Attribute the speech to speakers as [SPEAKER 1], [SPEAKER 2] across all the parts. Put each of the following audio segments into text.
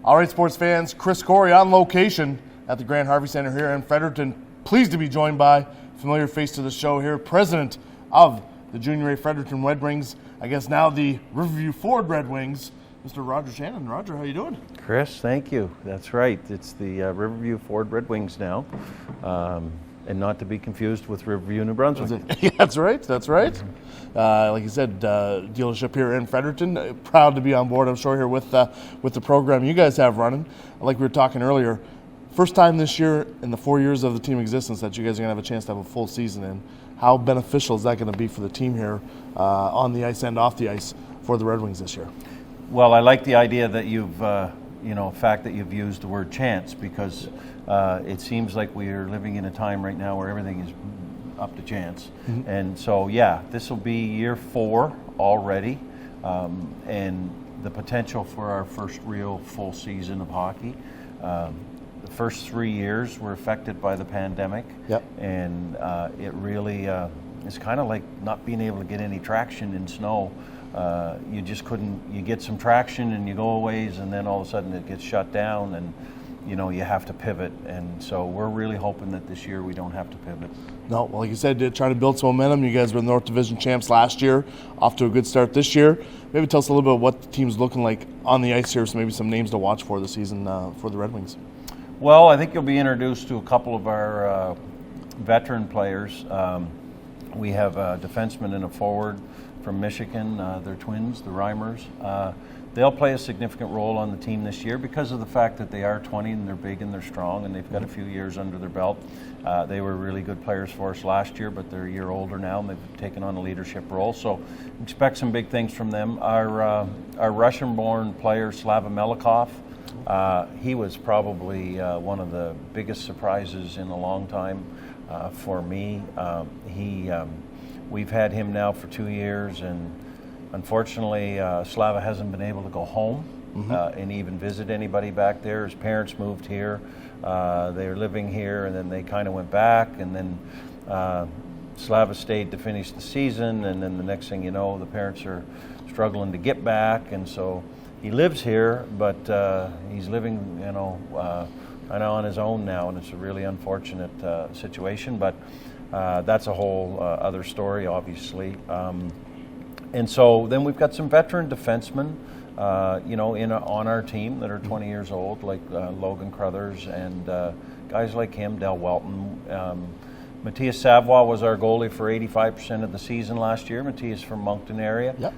[SPEAKER 1] All right, sports fans, Kris on location at the Grand Harvey Center here in Fredericton. Pleased to be joined by familiar face to the show here, president of the Junior A Fredericton Red Wings, I guess now the Riverview Ford Red Wings, Mr. Roger Shannon. Roger, how you doing?
[SPEAKER 2] Chris, thank you. That's right. It's the Riverview Ford Red Wings now, and not to be confused with Riverview, New Brunswick.
[SPEAKER 1] Yeah, that's right. That's right. Like you said, dealership here in Fredericton. Proud to be on board, I'm sure, here with the program you guys have running. Like we were talking earlier, first time this year in the 4 years of the team existence that you guys are going to have a chance to have a full season in. How beneficial is that going to be for the team here on the ice and off the ice for the Red Wings this year?
[SPEAKER 2] Well, I like the idea that you've, fact that you've used the word chance, because it seems like we are living in a time right now where everything is up to chance. Mm-hmm. And so, yeah, this will be year 4 already, and the potential for our first real full season of hockey. The first 3 years were affected by the pandemic.
[SPEAKER 1] Yep.
[SPEAKER 2] And it really is kind of like not being able to get any traction in snow. You just couldn't, you get some traction and you go a ways, and then all of a sudden it gets shut down, and you have to pivot. And so we're really hoping that this year we don't have to pivot.
[SPEAKER 1] No, well, like you said, trying to build some momentum. You guys were the North Division champs last year, off to a good start this year. Maybe tell us a little bit what the team's looking like on the ice here, so maybe some names to watch for this season for the Red Wings.
[SPEAKER 2] Well, I think you'll be introduced to a couple of our veteran players. We have a defenseman and a forward from Michigan. They're twins, the Reimers. They'll play a significant role on the team this year because of the fact that they are 20 and they're big and they're strong and they've got a few years under their belt. They were really good players for us last year, but they're a year older now and they've taken on a leadership role. So expect some big things from them. Our Russian-born player, Slava Melikov, he was probably one of the biggest surprises in a long time for me. We've had him now for 2 years, and unfortunately, Slava hasn't been able to go home and even visit anybody back there. His parents moved here. They were living here, and then they kind of went back, and then Slava stayed to finish the season, and then the next thing you know, the parents are struggling to get back, and so he lives here, but he's living, kind of on his own now, and it's a really unfortunate situation, but that's a whole other story, obviously. And so then we've got some veteran defensemen, on our team that are 20 years old, like Logan Crothers and guys like him, Del Welton. Matthias Savoie was our goalie for 85% of the season last year. Matthias from Moncton area. Yep.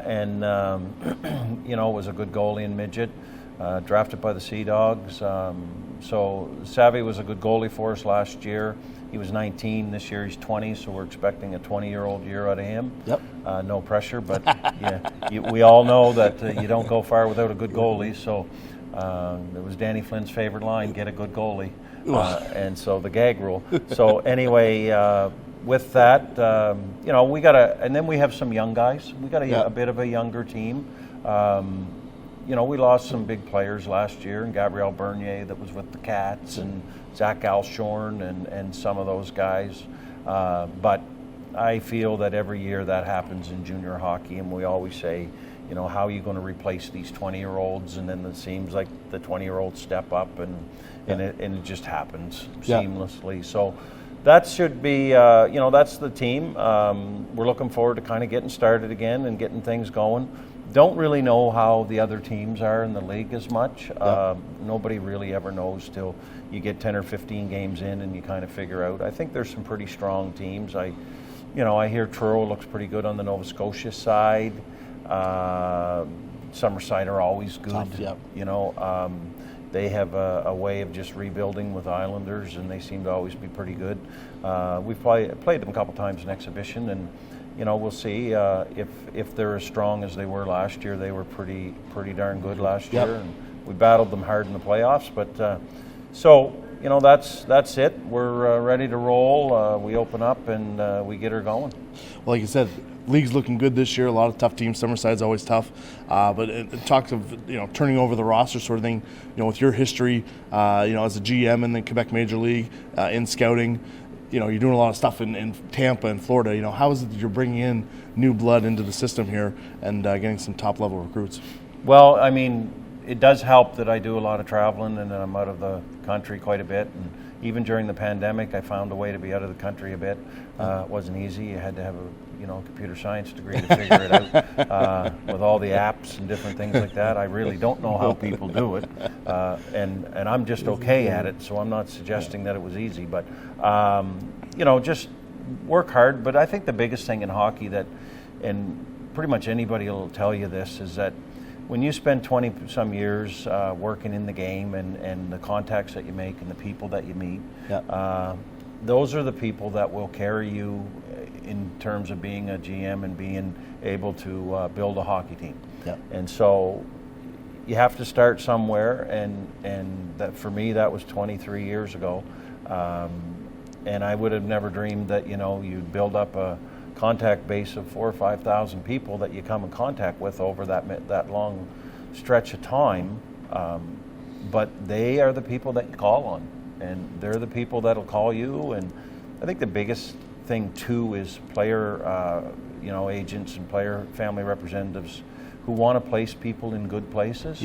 [SPEAKER 2] And was a good goalie in midget, drafted by the Sea Dogs. So Savvy was a good goalie for us last year. He was 19. This year he's 20, so we're expecting a 20-year-old year out of him. Yep. No pressure, but we all know that you don't go far without a good goalie. So it was Danny Flynn's favorite line: "Get a good goalie." And so the gag rule. So anyway, with that, we got and then we have some young guys. We got a bit of a younger team. We lost some big players last year, and Gabriel Bernier that was with the Cats, and Zach Alshorn and some of those guys. But I feel that every year that happens in junior hockey, and we always say, how are you going to replace these 20-year-olds? And then it seems like the 20-year-olds step up, and it just happens seamlessly. So that should be, that's the team. We're looking forward to kind of getting started again and getting things going. Don't really know how the other teams are in the league as much. Nobody really ever knows till you get 10 or 15 games in and you kind of figure out. I think there's some pretty strong teams. I hear Truro looks pretty good on the Nova Scotia side. Summerside are always good. Tough, they have a way of just rebuilding with Islanders, and they seem to always be pretty good. We've played them a couple times in exhibition, and we'll see if they're as strong as they were last year. They were pretty darn good last year, and we battled them hard in the playoffs. But that's it. We're ready to roll. We open up and we get her going.
[SPEAKER 1] Well, like you said, league's looking good this year. A lot of tough teams. Summerside's always tough, but it talks of turning over the roster sort of thing. With your history, as a GM in the Quebec Major League, in scouting, you're doing a lot of stuff in Tampa and Florida. How is it that you're bringing in new blood into the system here and getting some top level recruits?
[SPEAKER 2] Well, I mean, it does help that I do a lot of traveling and I'm out of the country quite a bit. And even during the pandemic, I found a way to be out of the country a bit. It wasn't easy. You had to have a computer science degree to figure it out. With all the apps and different things like that, I really don't know how people do it. And I'm just okay at it, so I'm not suggesting that it was easy. But just work hard. But I think the biggest thing in hockey and pretty much anybody will tell you this, is that when you spend 20-some years working in the game and the contacts that you make and the people that you meet, those are the people that will carry you in terms of being a GM and being able to build a hockey team. And so you have to start somewhere, and that for me, that was 23 years ago. And I would have never dreamed that you'd build up a contact base of 4,000 or 5,000 people that you come in contact with over that long stretch of time. But they are the people that you call on, and they're the people that'll call you. And I think the biggest thing too is player agents and player family representatives who want to place people in good places.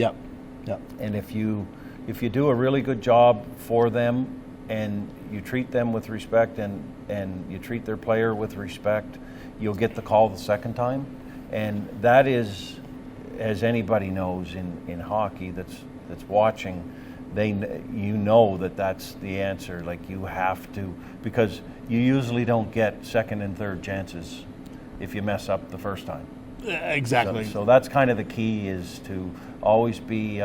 [SPEAKER 2] And if you do a really good job for them and you treat them with respect and you treat their player with respect, you'll get the call the second time. And that is, as anybody knows in hockey that's watching, that's the answer. Like, you have to, because you usually don't get second and third chances if you mess up the first time.
[SPEAKER 1] Exactly.
[SPEAKER 2] So that's kind of the key, is to always be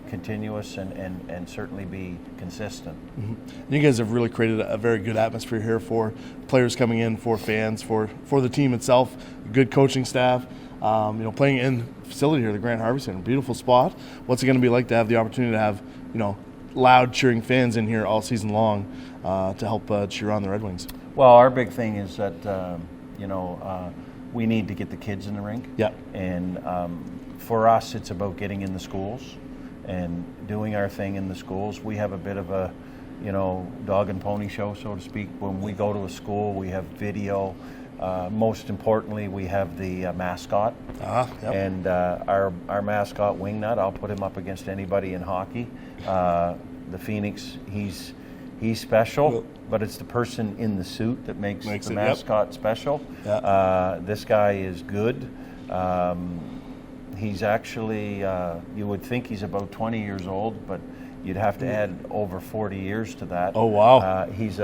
[SPEAKER 2] continuous and certainly be consistent.
[SPEAKER 1] You guys have really created a very good atmosphere here for players coming in, for fans, for the team itself. Good coaching staff. Playing in facility here, the Grand Harvey Center, beautiful spot. What's it going to be like to have the opportunity to have loud cheering fans in here all season long to help cheer on the Red Wings?
[SPEAKER 2] Well, our big thing is that we need to get the kids in the rink. And for us, it's about getting in the schools and doing our thing in the schools. We have a bit of a dog and pony show, so to speak. When we go to a school, we have video. Most importantly, we have the mascot. And our mascot, Wingnut, I'll put him up against anybody in hockey. The Phoenix, he's special, but it's the person in the suit that makes the mascot special. This guy is good. He's actually, you would think he's about 20 years old, but you'd have to add over 40 years to that.
[SPEAKER 1] Oh, wow.
[SPEAKER 2] He's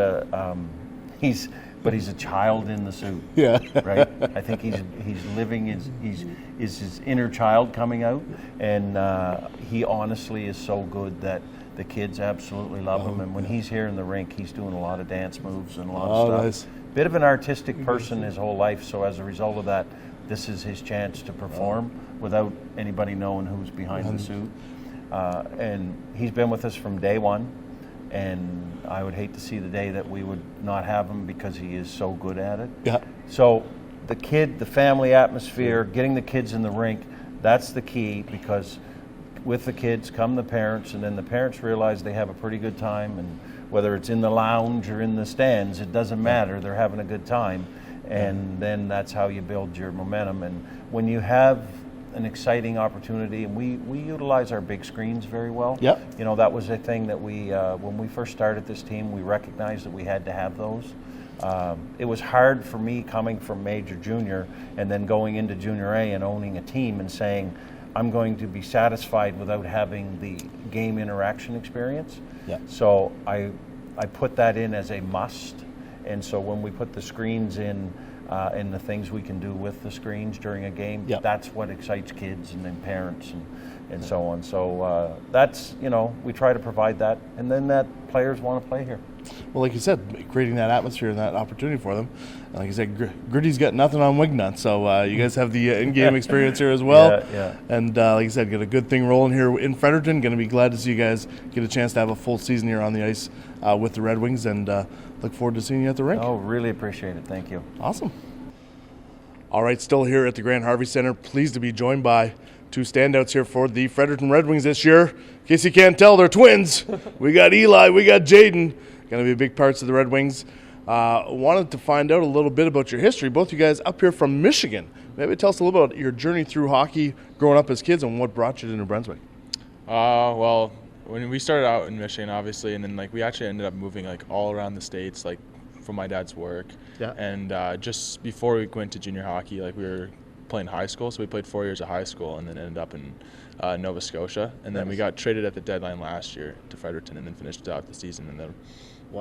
[SPEAKER 2] a child in the suit. Right? I think he's living his inner child coming out, and he honestly is so good that the kids absolutely love him. And when he's here in the rink, he's doing a lot of dance moves and a lot of stuff. Nice. Bit of an artistic person his whole life, so as a result of that, this is his chance to perform without anybody knowing who's behind the suit. And he's been with us from day one. And I would hate to see the day that we would not have him, because he is so good at it. So the family atmosphere, getting the kids in the rink, that's the key, because with the kids come the parents, and then the parents realize they have a pretty good time, and whether it's in the lounge or in the stands, it doesn't matter. They're having a good time, and then that's how you build your momentum. And when you have an exciting opportunity, and we utilize our big screens very well. That was a thing that we, when we first started this team, we recognized that we had to have those. It was hard for me coming from major junior and then going into junior A and owning a team and saying, I'm going to be satisfied without having the game interaction experience. So I put that in as a must. And so when we put the screens in, and the things we can do with the screens during a game, that's what excites kids and then parents and so on. So that's, we try to provide that, and then that players want to play here.
[SPEAKER 1] Well, like you said, creating that atmosphere and that opportunity for them. And like you said, Gritty's got nothing on Wingnut, so you guys have the in-game experience here as well. And like you said, got a good thing rolling here in Fredericton. Going to be glad to see you guys get a chance to have a full season here on the ice with the Red Wings, and look forward to seeing you at the rink.
[SPEAKER 2] Oh, really appreciate it. Thank you.
[SPEAKER 1] Awesome. All right, still here at the Grand Harvey Center. Pleased to be joined by two standouts here for the Fredericton Red Wings this year. In case you can't tell, they're twins. We got Eli, we got Jaden. Going to be big parts of the Red Wings. Wanted to find out a little bit about your history. Both you guys up here from Michigan. Maybe tell us a little about your journey through hockey growing up as kids and what brought you to New Brunswick.
[SPEAKER 3] Well, when we started out in Michigan, obviously, and then we actually ended up moving all around the states, for my dad's work.
[SPEAKER 1] Yeah.
[SPEAKER 3] And just before we went to junior hockey, we were playing high school, so we played 4 years of high school, and then ended up in Nova Scotia, and then we got traded at the deadline last year to Fredericton, and then finished out the season, and then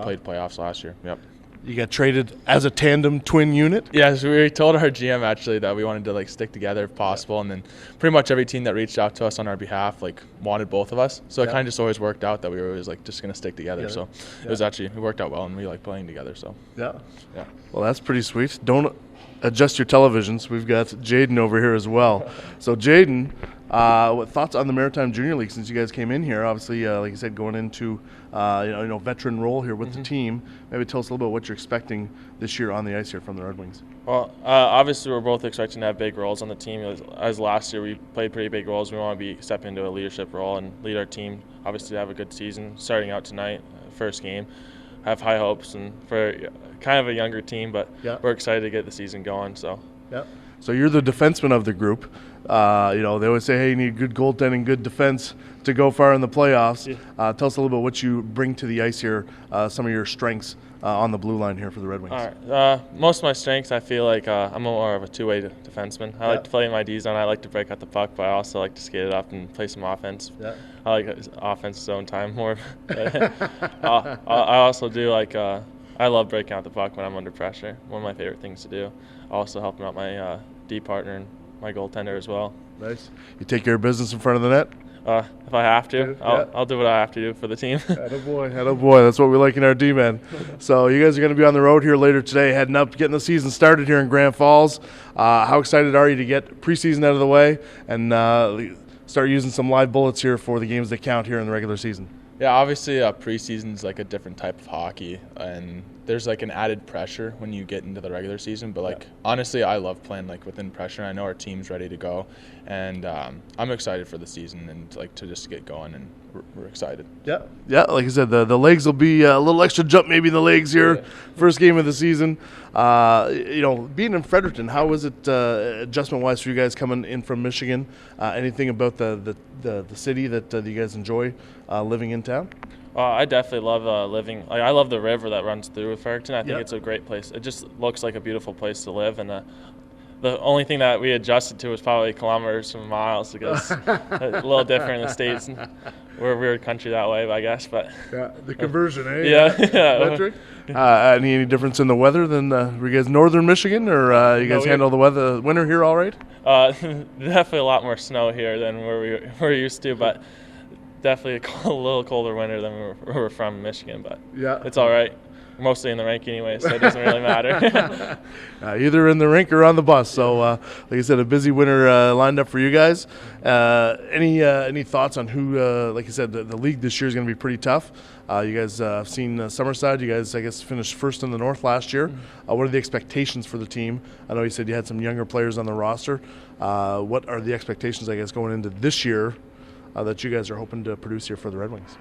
[SPEAKER 3] played playoffs last year. Yep.
[SPEAKER 1] You got traded as a tandem twin unit?
[SPEAKER 3] Yeah, so we told our GM actually that we wanted to stick together if possible, and then pretty much every team that reached out to us on our behalf wanted both of us. So it kind of just always worked out that we were always just going to stick together. So it was it worked out well, and we like playing together. So
[SPEAKER 1] yeah.
[SPEAKER 3] Yeah.
[SPEAKER 1] Well, that's pretty sweet. Don't adjust your televisions. We've got Jaden over here as well. So Jaden, what thoughts on the Maritime Junior League since you guys came in here? Obviously, like you said, going into veteran role here with the team. Maybe tell us a little bit what you're expecting this year on the ice here from the Red Wings.
[SPEAKER 4] Well, obviously we're both expecting to have big roles on the team. As last year we played pretty big roles. We want to be stepping into a leadership role and lead our team. Obviously to have a good season. Starting out tonight, first game. I have high hopes and for kind of a younger team, but we're excited to get the season going. So.
[SPEAKER 1] Yeah. So you're the defenseman of the group. They always say, hey, you need good goaltending, good defense to go far in the playoffs. Yeah. Tell us a little bit what you bring to the ice here, some of your strengths on the blue line here for the Red Wings.
[SPEAKER 4] All right. Most of my strengths, I feel like I'm more of a two-way defenseman. I like to play in my D zone. I like to break out the puck, but I also like to skate it up and play some offense. Yeah. I like offense zone time more. I also do I love breaking out the puck when I'm under pressure. One of my favorite things to do. Also helping out my D partner and my goaltender as well.
[SPEAKER 1] Nice. You take care of business in front of the net?
[SPEAKER 4] If I have to, I'll do what I have to do for the team.
[SPEAKER 1] Attaboy. That's what we like in our D-men. So you guys are going to be on the road here later today, heading up, getting the season started here in Grand Falls. How excited are you to get preseason out of the way and start using some live bullets here for the games that count here in the regular season?
[SPEAKER 3] Yeah, obviously preseason's a different type of hockey, and there's an added pressure when you get into the regular season. But honestly, I love playing within pressure. I know our team's ready to go, and I'm excited for the season and to just get going, and we're excited. Yeah. Like I said, the legs will be a little extra jump maybe in the legs here. Yeah. First game of the season. Being in Fredericton, how was it adjustment-wise for you guys coming in from Michigan? Anything about the city that you guys enjoy living in town?
[SPEAKER 4] I definitely love living. I love the river that runs through Fredericton. I think it's a great place. It just looks like a beautiful place to live, and the only thing that we adjusted to was probably kilometers and miles because a little different in the States. We're a weird country that way, I guess. But
[SPEAKER 1] the conversion, eh?
[SPEAKER 4] Yeah.
[SPEAKER 1] Any difference in the weather than were you guys northern Michigan, or you guys handle the winter here all right?
[SPEAKER 4] Definitely a lot more snow here than we're used to, but definitely a little colder winter than where we're from, Michigan. But it's all right. We're mostly in the rink anyway, so it doesn't really matter.
[SPEAKER 1] Either in the rink or on the bus. So, like I said, a busy winter lined up for you guys. Any thoughts on who, like you said, the league this year is going to be pretty tough. You guys have seen Summerside. You guys, I guess, finished first in the North last year. What are the expectations for the team? I know you said you had some younger players on the roster. What are the expectations, I guess, going into this year that you guys are hoping to produce here for the Red Wings?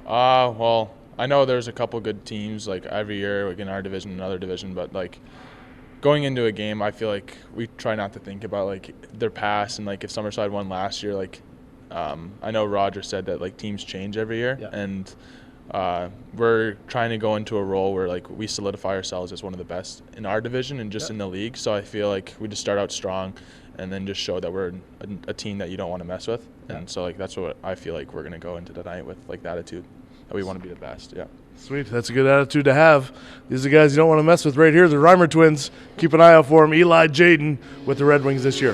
[SPEAKER 3] Well, I know there's a couple good teams every year in our division and other division, but going into a game, I feel like we try not to think about their past and if Summerside won last year, I know Roger said that teams change every year, and we're trying to go into a role where we solidify ourselves as one of the best in our division and just in the league. So I feel like we just start out strong and then just show that we're a team that you don't want to mess with. And so that's what I feel like we're going to go into tonight with, the attitude that we want to be the best. Yeah.
[SPEAKER 1] Sweet. That's a good attitude to have. These are the guys you don't want to mess with right here, the Reimer twins. Keep an eye out for them. Eli, Jaden with the Red Wings this year.